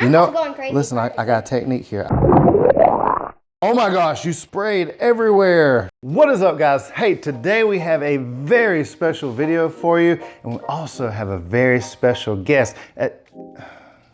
I'm just going crazy. Listen, I got a technique here. Oh my gosh, you sprayed everywhere. What is up, guys? Hey, today we have a very special video for you, and we also have a very special guest.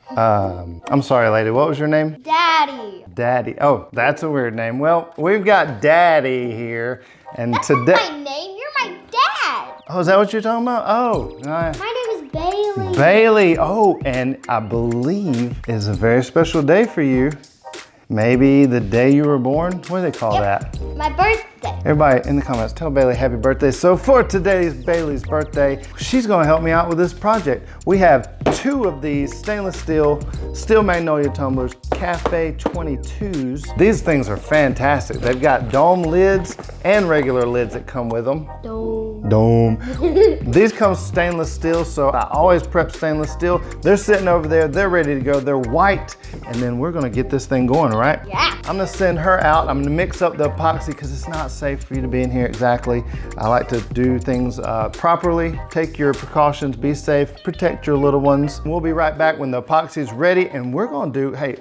I'm sorry, lady, what was your name? Daddy. Daddy, oh, that's a weird name. Well, we've got Daddy here, and That's today— not my name, you're my dad. Oh, is that what you're talking about? Oh. My name is Bayley. Bayley, oh, and I believe it's a very special day for you. Maybe the day you were born? What do they call that? My birthday. Everybody in the comments, tell Bayley happy birthday. So for today's Bayley's birthday, she's gonna help me out with this project. We have 2 of these stainless steel Magnolia tumblers, Cafe 22s. These things are fantastic. They've got dome lids and regular lids that come with them. Dome. These come stainless steel, so I always prep stainless steel. They're sitting over there, they're ready to go. They're white, and then we're gonna get this thing going, right? Yeah. I'm gonna send her out. I'm gonna mix up the epoxy because it's not safe for you to be in here exactly. I like to do things properly. Take your precautions, be safe, protect your little ones. We'll be right back when the epoxy is ready, and we're gonna do, hey,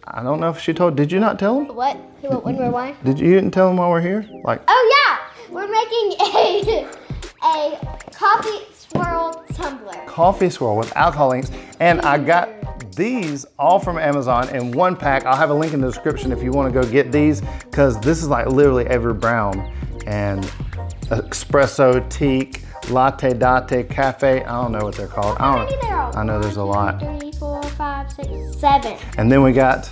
I don't know if she told, did you not tell him? What? When we're why? You didn't tell him while we're here? Like. Oh yeah, we're making a coffee swirl tumbler. Coffee swirl with alcohol inks, and I got these all from Amazon in 1 pack. I'll have a link in the description if you want to go get these, because this is like literally every brown, and espresso, teak, latte, date, cafe. I don't know what they're called. I know there's a lot. 1, 2, 3, 4, 5, 6, 7. And then we're gonna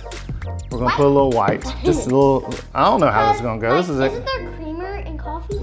put a little white, just a little. I don't know how this is gonna go. This is Isn't there creamer in coffee?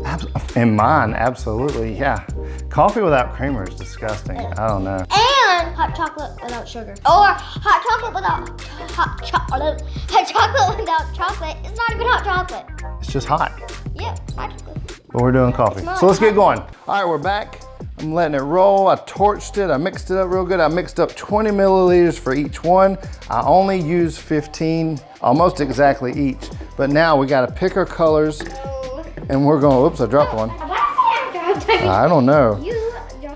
in mine, absolutely, yeah. Coffee without creamer is disgusting. I don't know. And hot chocolate without sugar. Or hot chocolate without hot chocolate. Hot chocolate without chocolate. It's not even hot chocolate. It's just hot. Yep, hot chocolate. But we're doing coffee. So let's get going. All right, we're back. I'm letting it roll. I torched it. I mixed it up real good. I mixed up 20 milliliters for each one. I only used 15, almost exactly each. But now we gotta pick our colors, and we're going, oops, I dropped one. I don't know.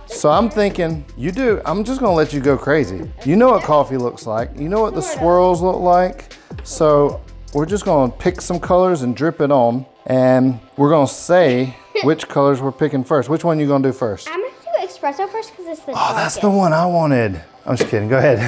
So I'm thinking, you do, I'm just gonna let you go crazy. You know what coffee looks like. You know what the swirls look like. So we're just gonna pick some colors and drip it on, and we're gonna say which colors we're picking first. Which one you gonna do first? I'm gonna do espresso first because it's the darkest. Oh, that's the one I wanted. I'm just kidding, go ahead.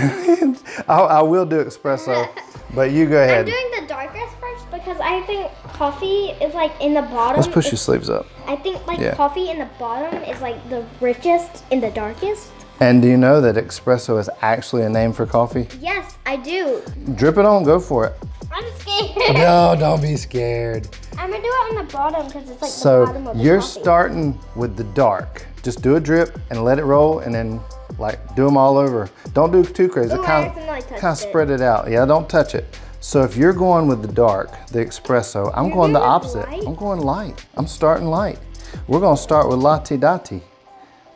I will do espresso, but you go ahead. I'm doing the darkest first because I think coffee is like in the bottom. Let's push your sleeves up. I think coffee in the bottom is like the richest in the darkest. And do you know that espresso is actually a name for coffee? Yes, I do. Drip it on, go for it. I'm scared. No, don't be scared. I'm gonna do it on the bottom because it's like so the bottom of the you're coffee. starting with the dark. Just do a drip and let it roll, and then like do them all over. Don't do too crazy. Ooh, Kind of spread it out. Yeah, don't touch it. So if you're going with the dark, the espresso, I'm going the opposite. I'm going light. I'm starting light. We're gonna start with latte dati.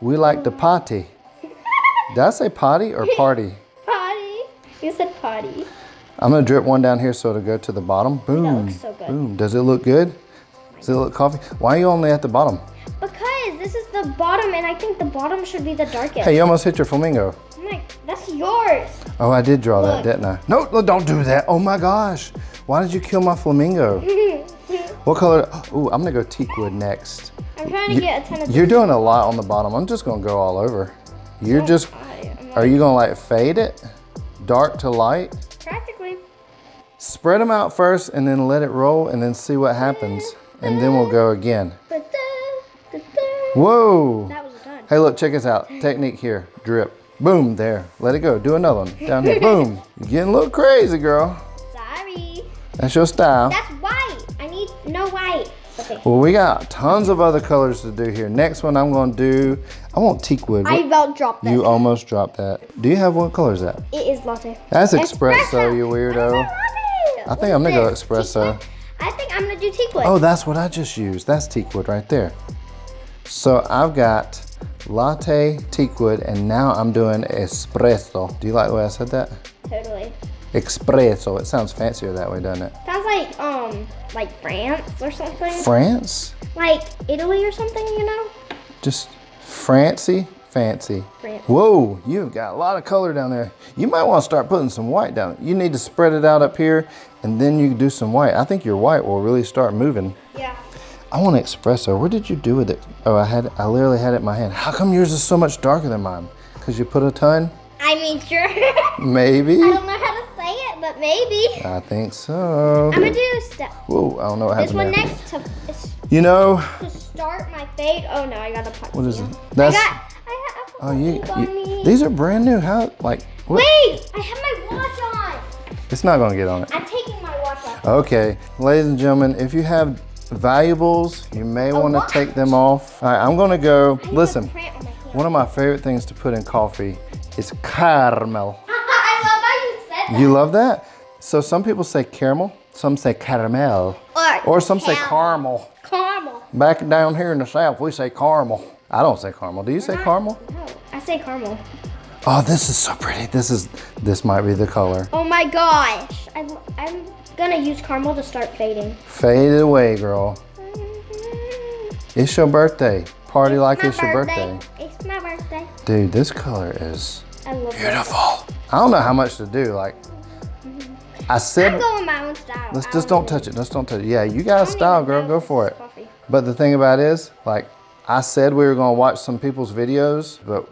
We like the potty. Did I say potty or party? Potty. You said potty. I'm gonna drip one down here so it'll go to the bottom. Boom. That looks so good. Boom. Does it look good? Does it look coffee? Why are you only at the bottom? Because this is the bottom, and I think the bottom should be the darkest. Hey, you almost hit your flamingo. I'm like, that's yours. Oh, I did draw that, didn't I? No, don't do that. Oh my gosh. Why did you kill my flamingo? What color? Oh, I'm gonna go teak wood next. I'm trying to get a ton of You're doing a lot on the bottom. I'm just gonna go all over. You're just, are you gonna like fade it? Dark to light? Practically. Spread them out first and then let it roll and then see what happens. And then we'll go again. Whoa. That was done. Hey, look, check this out. Technique here, drip. Boom, there. Let it go. Do another one. Down here, boom. You're getting a little crazy, girl. Sorry. That's your style. That's white. I need no white. Okay. Well, we got tons of other colors to do here. Next one I'm gonna do, I want teak wood. I about dropped that. You almost dropped that. Do you have what color is that? It is latte. That's espresso, you weirdo. I think I'm gonna go espresso. I think I'm gonna do teak wood. Oh, that's what I just used. That's teak wood right there. So I've got latte, teak wood, and now I'm doing espresso. Do you like the way I said that? Totally. Espresso. It sounds fancier that way, doesn't it? Sounds like France or something. France? Like Italy or something, you know? Just fancy? Fancy. Fancy. Whoa, you've got a lot of color down there. You might want to start putting some white down. You need to spread it out up here, and then you can do some white. I think your white will really start moving. Yeah. I want an espresso. What did you do with it? Oh, I literally had it in my hand. How come yours is so much darker than mine? Because you put a ton? I mean, sure. Maybe. I don't know how to say it, but maybe. I think so. I'm gonna do step. Whoa, I don't know what happened This one there. next to You know, to start my fade. Oh no, I got a punch. what is it? That's, I oh, on me. these are brand new. How, like, what? Wait, I have my watch on. It's not gonna get on it. I'm taking my watch off. Okay, ladies and gentlemen, if you have valuables, you may want to watch? take them off. All right, I'm gonna go, I have listen, a print on my hand. one of my favorite things to put in coffee is caramel. I love how you said that. You love that? So some people say caramel, some say caramel, or some say caramel. Caramel. Back down here in the South, we say caramel. I don't say caramel. Do you say caramel? No, I say caramel. Oh, this is so pretty. This might be the color. Oh my gosh. I'm gonna use caramel to start fading. Fade it away, girl. It's your birthday. Party like it's your birthday. It's my birthday. Dude, this color is I love beautiful. I don't know how much to do. Like, I it. said, I'm going my own style. let's just don't touch it. Just don't touch it. Yeah, you got a style, girl. Go for it. Coffee. But the thing about it is, like, I said we were gonna watch some people's videos, but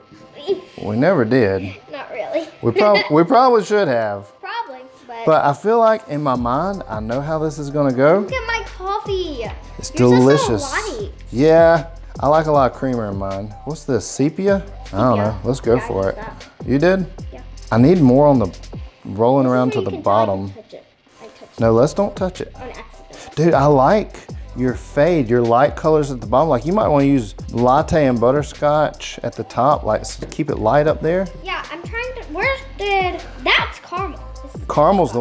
we never did. Not really. We probably should have. Probably, But I feel like in my mind, I know how this is gonna go. look at my coffee. It's Yours is delicious. so light. Yeah, I like a lot of creamer in mine. What's this, sepia? I don't know. Let's go Yeah, I for used it. that. You did? Yeah. I need more on the rolling This is around where to you the can tell I bottom. touch it. I touched No, let's don't touch it. it on accident. Dude, I like your fade, your light colors at the bottom. Like, you might want to use latte and butterscotch at the top. Like, keep it light up there. Yeah, I'm trying to. That's caramel. This is Caramels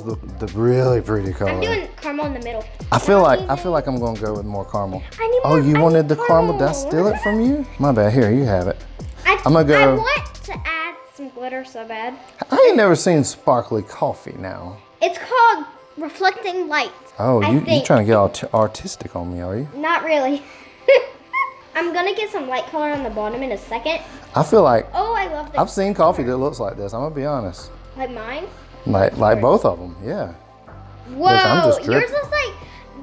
the really pretty color. I'm doing caramel in the middle. I feel like I'm gonna go with more caramel. I need Oh, more- you I wanted need the caramel? Did I caramel. steal it from you? My bad. Here, you have it. I'm gonna I go. want to add some glitter so bad. I ain't never seen sparkly coffee now. It's called reflecting light. Oh, I you think. trying to get all artistic on me, are you? Not really. I'm gonna get some light color on the bottom in a second. I feel like Oh, I love this. I've seen coffee that looks like this. I'm gonna be honest. Like mine. Like both of them, yeah. Whoa, I'm just yours dripping. is like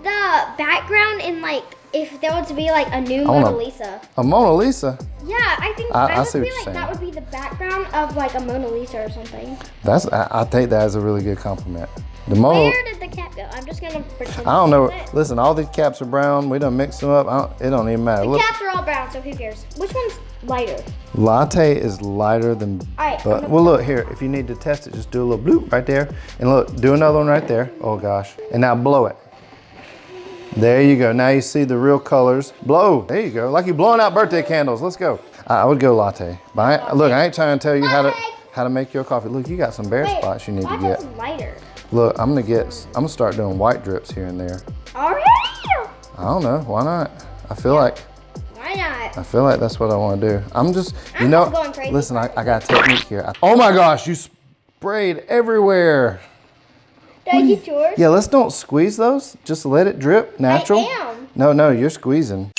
the background in like if there was to be like a new wanna- Mona Lisa. A Mona Lisa. Yeah, I think I would see what feel you're like saying. that would be the background of like a Mona Lisa or something. I take that as a really good compliment. The Mona. Where did the cap go? I'm just gonna pretend. I don't know. it's it. Listen, all these caps are brown. We done mixed them up. It don't even matter. The Look, caps are all brown, so who cares? Which one's lighter? latte is lighter than. Alright, But I'm gonna- well, look here. If you need to test it, just do a little bloop right there, and look, do another one right there. Oh gosh, and now blow it. There you go. Now you see the real colors. Blow. There you go. Like you're blowing out birthday candles. Let's go. I would go latte. But look, I ain't trying to tell you how to make your coffee. Look, you got some bare Wait, spots you need to latte's get. lighter. Look, I'm gonna start doing white drips here and there. Already? I don't know. Why not? I feel like Why not? that's what I want to do. I'm just, you I'm know, just going crazy. listen, I got a technique here. Oh my gosh, you sprayed everywhere. Did I get yours? Yeah, let's don't squeeze those. Just let it drip natural. I am. No, you're squeezing.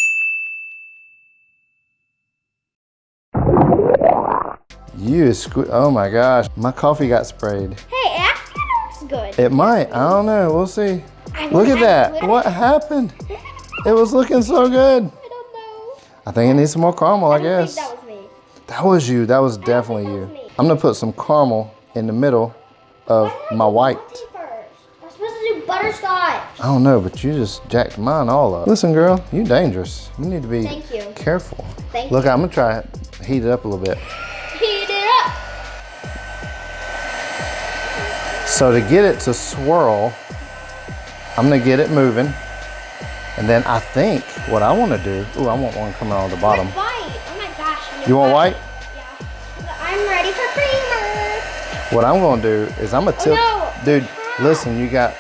Oh my gosh, my coffee got sprayed. Hey, it actually looks good. It might, I don't know, we'll see. I Look at have that, glitter. what happened? It was looking so good. I don't know. I think it needs some more caramel, I I don't guess. think that was me. That was you, that was definitely that you. was me. I'm gonna put some caramel in the middle of Why did I my do white. latte first? I was supposed to do butterscotch. I don't know, but you just jacked mine all up. Listen, girl, you dangerous. You need to be Thank you. careful. Thank Look, I'm gonna try it, heat it up a little bit. Heat it up. So to get it to swirl, I'm gonna get it moving. And then I think what I wanna do, I want one coming on the bottom. With white. Oh my gosh. You want white? Yeah. I'm ready for creamer. What I'm gonna do is I'm gonna tip, no. dude, listen, you got,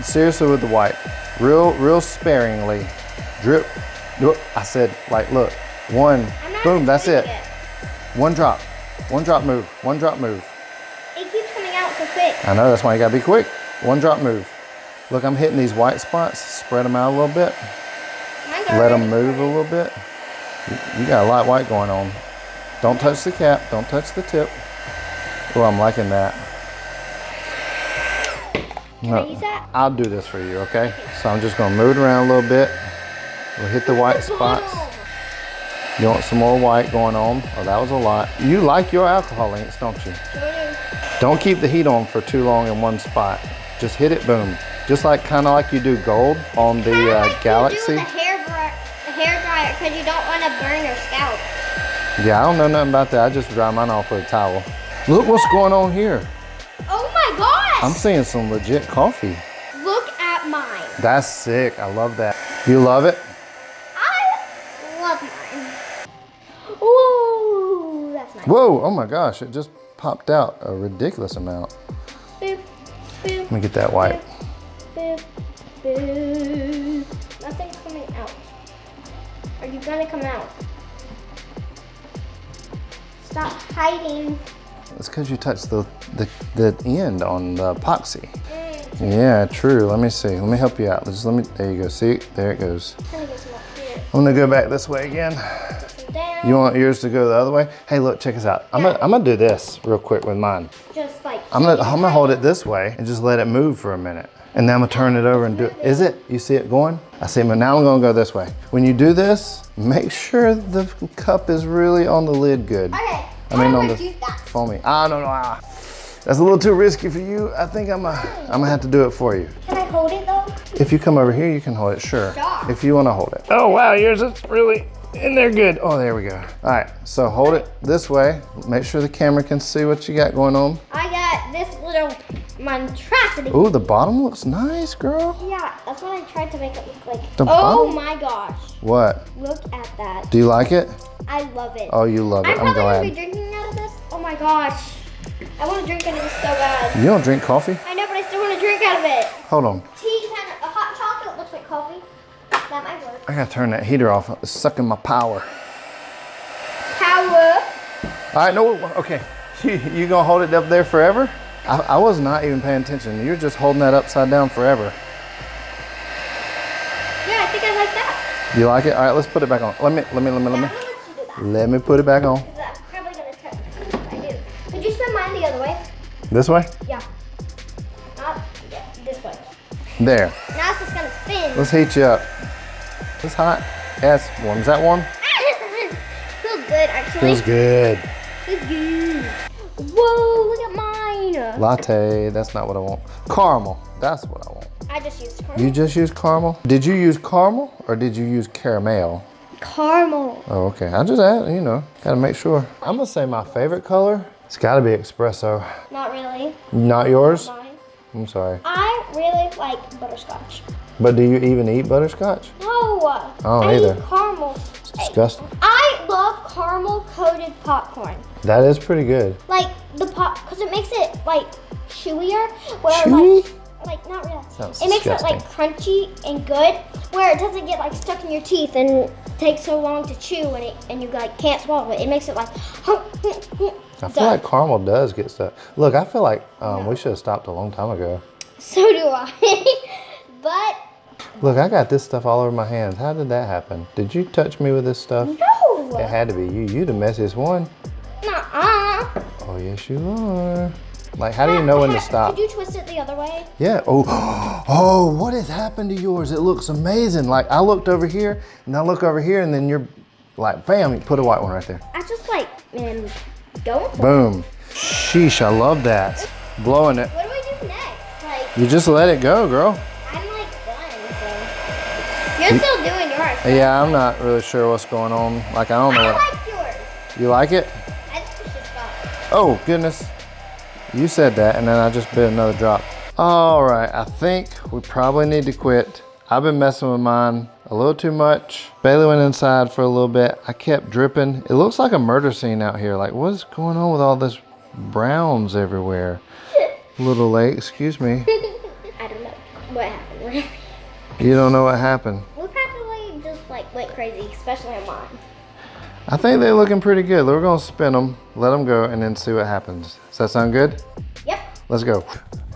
seriously with the white, real sparingly, drip, look, I said, like, look, one, I'm not boom, that's it. squeezing One drop move, one drop move. It keeps coming out so quick. I know, that's why you gotta be quick. One drop move. Look, I'm hitting these white spots, spread them out a little bit, Mine's let them already move a started. little bit. You got a lot of white going on. Don't touch the cap, don't touch the tip. Oh, I'm liking that. Can I use that? I'll do this for you, okay? So I'm just gonna move it around a little bit. We'll hit the white spots. You want some more white going on? Oh, that was a lot. You like your alcohol inks, don't you? Sure do. Don't keep the heat on for too long in one spot. Just hit it, boom. Just like kind of like you do gold on the like Galaxy. You do the hair dryer because you don't want to burn your scalp. Yeah, I don't know nothing about that. I just dry mine off with a towel. Look what's going on here. Oh my gosh! I'm seeing some legit coffee. Look at mine. That's sick. I love that. You love it? I love mine. Ooh, that's nice. Whoa, oh my gosh, it just popped out a ridiculous amount. Boop, boop, Let me get that white. boop, boop. Nothing's coming out. Are you gonna come out? Stop hiding. It's because you touched the end on the epoxy. Yeah, true. Let me see. Let me help you out. Just let me. There you go. See, there it goes. I'm gonna get some up here. I'm gonna go back this way again. Get some down. You want yours to go the other way? Hey, look, check this out. I'm gonna do this real quick with mine. Just like. I'm gonna hold it this way and just let it move for a minute. And then I'm gonna turn it over and do it. Is it? You see it going? I see it, but now I'm gonna go this way. When you do this, make sure the cup is really on the lid good. Okay. I mean on the that. foamy. I don't know. That's a little too risky for you. I think I'm gonna have to do it for you. Can I hold it though? If you come over here, you can hold it, sure. Sure. If you wanna hold it. Oh wow, yours is really in there good. Oh, there we go. All right, so hold it this way. Make sure the camera can see what you got going on. I got this little monstrosity. Ooh, the bottom looks nice, girl. Yeah, that's what I tried to make it look like. The Oh bottom? my gosh. What? Look at that. Do you like it? I love it. Oh, you love it. I'm I'm probably gonna be glad. drinking out of this. Oh my gosh. I want to drink out of this so bad. You don't drink coffee? I know, but I still want to drink out of it. Hold on. Tea, kind of, a hot chocolate looks like coffee. That might work. I gotta turn that heater off. It's sucking my power. Power. All right, no, okay. You gonna hold it up there forever? I was not even paying attention. You're just holding that upside down forever. Yeah, I think I like that. You like it? All right, let's put it back on. Let me. Yeah, I'm gonna let you do that. Let me put it back on. Because I'm probably gonna touch it if I do. Could you spin mine the other way? This way? Yeah. Not yeah, this way. There. Now it's just gonna spin. Let's heat you up. It's hot. Yes, warm. Is that warm? Feels good, actually. Feels good. Feels good. Whoa, look at mine. Latte, that's not what I want. Caramel, that's what I want. I just used caramel. You just used caramel? Did you use caramel or did you use caramel? Caramel. Oh, okay. I just add, you know, gotta make sure. I'm gonna say my favorite color, it's gotta be espresso. Not really. Not yours? Mine. I'm sorry. I really like butterscotch. But do you even eat butterscotch? No. don't I either. eat caramel. It's disgusting. I love caramel coated popcorn. That is pretty good. Like the pop, because it makes it like chewier. Where Chewy? like not really. Sounds It makes disgusting. it like crunchy and good, where it doesn't get like stuck in your teeth and takes so long to chew and you like can't swallow it. It makes it like. I feel like caramel does get stuck. Look, I feel like we should have stopped a long time ago. So do I. But Look, I got this stuff all over my hands. How did that happen? Did you touch me with this stuff? no. It had to be you. You the messiest one. Nuh-uh. Oh, yes, you are. Like, how do you know when to stop? Did you twist it the other way? Yeah. Oh, oh, what has happened to yours? It looks amazing. Like, I looked over here, and I look over here, and then you're like, bam, you put a white one right there. I just like am going for it. Boom. Sheesh, I love that. Blowing it. What do we do next? Like, You just let it go, girl. I'm like done, so. You're still doing yours. So. Yeah, I'm not really sure what's going on. Like, I don't know I what. like yours. You like it? I think we should stop. Oh, goodness. You said that, and then I just bit another drop. All right, I think we probably need to quit. I've been messing with mine a little too much. Bayley went inside for a little bit. I kept dripping. It looks like a murder scene out here. Like, what is going on with all this browns everywhere? A little late, excuse me. I don't know what happened. You don't know what happened. We practically just like went crazy, especially on mine. I think they're looking pretty good. We're gonna spin them, let them go, and then see what happens. Does that sound good? Yep. Let's go.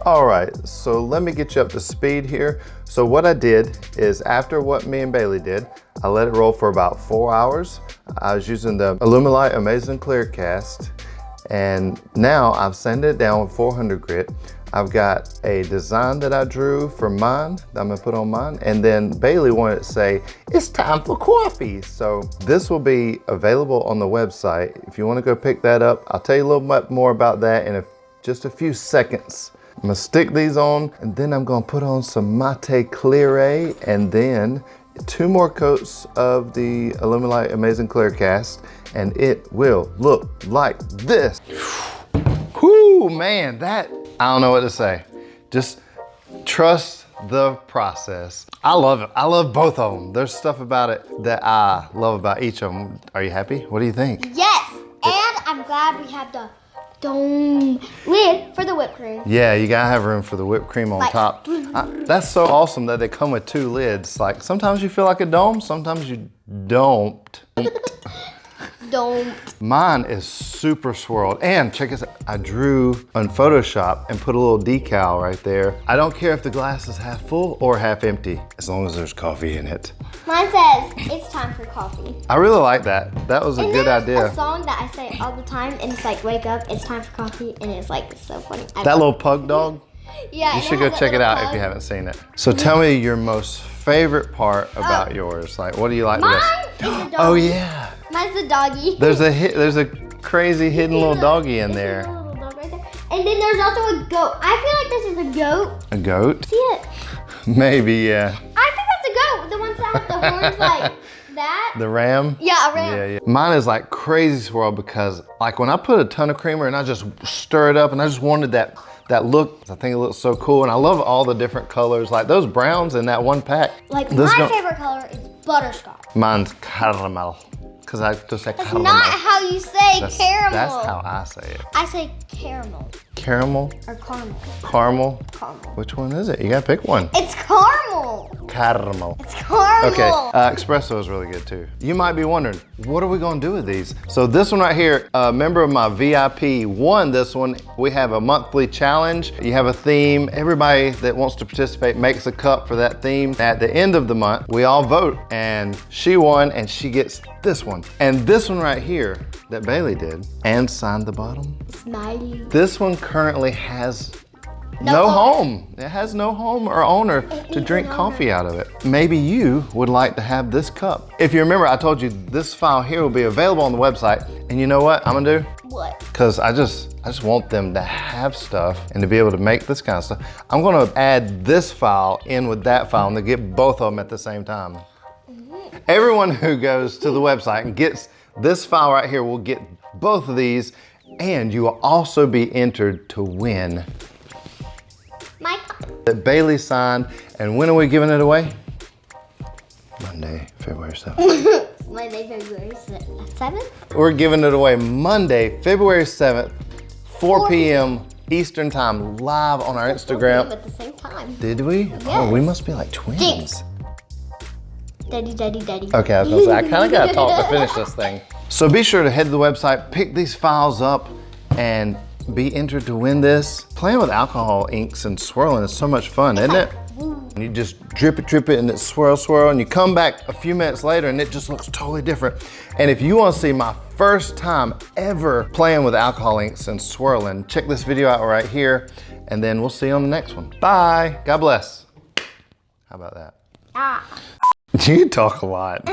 All right, so let me get you up to speed here. So what I did is after what me and Bayley did, I let it roll for about 4 hours. I was using the Illumilite Amazing Clear Cast, and now I've sanded it down with 400 grit. I've got a design that I drew for mine that I'm gonna put on mine, and then Bayley wanted to say, it's time for coffee. So this will be available on the website. If you wanna go pick that up, I'll tell you a little bit more about that in just a few seconds. I'm gonna stick these on, and then I'm gonna put on some Mate Clear, and then 2 more coats of the Illumilite Amazing Clear Cast, and it will look like this. Whoo, man, I don't know what to say. Just trust the process. I love it. I love both of them. There's stuff about it that I love about each of them. Are you happy? What do you think? Yes, and I'm glad we have the dome lid for the whipped cream. Yeah, you gotta have room for the whipped cream on top. That's so awesome that they come with 2 lids. Like sometimes you feel like a dome, sometimes you don't. Mine is super swirled. And check this out, I drew on Photoshop and put a little decal right there. I don't care if the glass is half full or half empty, as long as there's coffee in it. Mine says, it's time for coffee. I really like that. That was a good idea. A song that I say all the time, and it's like, wake up, it's time for coffee, and it's like so funny. That little pug dog? Yeah. You should go check it out if you haven't seen it. So tell me your most favorite part about yours. Like, what do you like the best? Mine is the doggy. Oh yeah. Mine's the doggy. There's a crazy hidden little doggy in there. There's a little dog right there. And then there's also a goat. I feel like this is a goat. A goat? See it? Maybe, yeah. I think that's a goat. The ones that have the horns like that. The ram? Yeah, a ram. Yeah. Mine is like crazy swirl because like when I put a ton of creamer and I just stir it up and I just wanted that look. I think it looks so cool, and I love all the different colors. Like those browns in that one pack. Like my favorite color is butterscotch. Mine's caramel. Because I just say caramel. That's not how you say caramel. That's how I say it. I say caramel. Caramel? Or caramel. Caramel? Caramel. Which one is it? You gotta pick one. It's caramel. Caramel. It's caramel. Okay, espresso is really good too. You might be wondering, what are we gonna do with these? So this one right here, a member of my VIP won this one. We have a monthly challenge. You have a theme. Everybody that wants to participate makes a cup for that theme. At the end of the month, we all vote, and she won, and she gets this one. And this one right here that Bayley did and signed the bottom. Smiley. This one currently has no home. It has no home or owner to drink coffee out of it. Maybe you would like to have this cup. If you remember, I told you this file here will be available on the website. And you know what I'm gonna do? What? Because I just want them to have stuff and to be able to make this kind of stuff. I'm gonna add this file in with that file and to get both of them at the same time. Everyone who goes to the website and gets this file right here will get both of these, and you will also be entered to win My that Bayley signed. And when are we giving it away? Monday, February 7th. Monday, February 7th? We're giving it away Monday, February 7th, 4 p.m. Eastern time, live on our Instagram. At the same time. Did we? Yes. Oh, we must be like twins. Daddy. Okay, I was gonna say, I kinda gotta talk to finish this thing. So be sure to head to the website, pick these files up, and be entered to win this. Playing with alcohol inks and swirling is so much fun, isn't it? You just drip it, and it swirl, and you come back a few minutes later and it just looks totally different. And if you wanna see my first time ever playing with alcohol inks and swirling, check this video out right here, and then we'll see you on the next one. Bye, God bless. How about that? Ah. You talk a lot.